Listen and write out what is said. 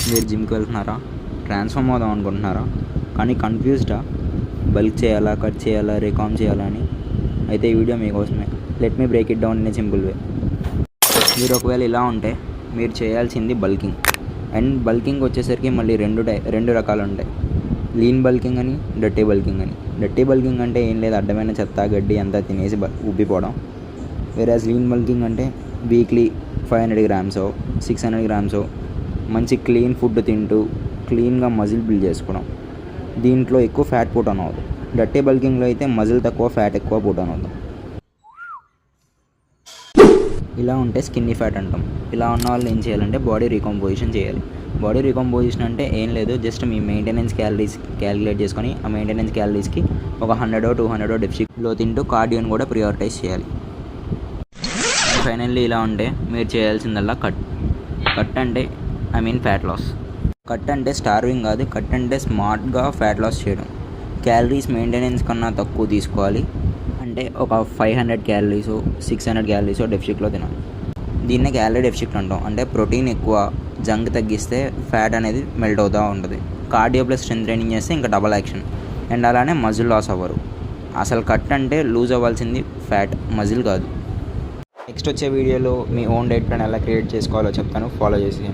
మీరు జిమ్కి వెళ్తున్నారా, ట్రాన్స్ఫార్మ్ అవుదాం అనుకుంటున్నారా, కానీ కన్ఫ్యూజ్డా బల్క్ చేయాలా, కట్ చేయాలా, రికామ్ చేయాలా అని? అయితే ఈ వీడియో మీకోసమే. Let me break it down in a simple way. మీరు ఒకవేళ ఇలా ఉంటే మీరు చేయాల్సింది బల్కింగ్. అండ్ బల్కింగ్ వచ్చేసరికి మళ్ళీ రెండు రకాలు ఉంటాయి. లీన్ బల్కింగ్ అని, డర్టీ బల్కింగ్ అని. డర్టీ బల్కింగ్ అంటే ఏం లేదు, అడ్డమైన చెత్త గడ్డి అంతా తినేసి ఉబ్బిపోవడం. వేరేస్ లీన్ బల్కింగ్ అంటే వీక్లీ 500 గ్రామ్సో 600 గ్రామ్సో మంచి క్లీన్ ఫుడ్ తింటూ క్లీన్గా మజిల్ బిల్డ్ చేసుకోవడం. దీంట్లో ఎక్కువ ఫ్యాట్ పుట్ ఆన్ అవుతుంది. డర్టీ బల్కింగ్లో అయితే మజిల్ తక్కువ, ఫ్యాట్ ఎక్కువ పుట్ ఆన్ అవుతుంది. ఇలా ఉంటే స్కిన్నీ ఫ్యాట్ అంటాం. ఇలా ఉన్న వాళ్ళు ఏం చేయాలంటే బాడీ రీకంపోజిషన్ చేయాలి. బాడీ రీకంపోజిషన్ అంటే ఏం లేదు, జస్ట్ మీ మెయింటెనెన్స్ క్యాలరీస్ క్యాలిక్యులేట్ చేసుకొని ఆ మెయింటెనెన్స్ క్యాలరీస్కి ఒక 100-200 డెఫిసిట్లో తింటూ కార్డియోని కూడా ప్రియారిటైజ్ చేయాలి. ఫైనల్లీ ఇలా ఉంటే మీరు చేయాల్సిందల్లా కట్ అంటే ఫ్యాట్ లాస్. కట్ అంటే స్టార్వింగ్ కాదు, కట్ అంటే స్మార్ట్గా ఫ్యాట్ లాస్ చేయడం. క్యాలరీస్ మెయింటెనెన్స్ కన్నా తక్కువ తీసుకోవాలి. అంటే ఒక 500 క్యాలరీస్ 600 క్యాలరీస్ డెఫిసిట్లో తినాలి. దీన్నే క్యాలరీ డెఫిసిట్ అంటాం. అంటే ప్రోటీన్ ఎక్కువ, జంక్ తగ్గిస్తే ఫ్యాట్ అనేది మెల్ట్ అవుతూ ఉంటుంది. కార్డియో ప్లస్ స్ట్రెంత్ ట్రైనింగ్ చేస్తే ఇంకా డబల్ యాక్షన్. అండ్ అలానే మజిల్ లాస్ అవ్వరు. అసలు కట్ అంటే లూజ్ అవ్వాల్సింది ఫ్యాట్, మజిల్ కాదు. నెక్స్ట్ వచ్చే వీడియోలో మీ ఓన్ డైట్ ప్లాన్ ఎలా క్రియేట్ చేసుకోవాలో చెప్తాను, ఫాలో చేసి.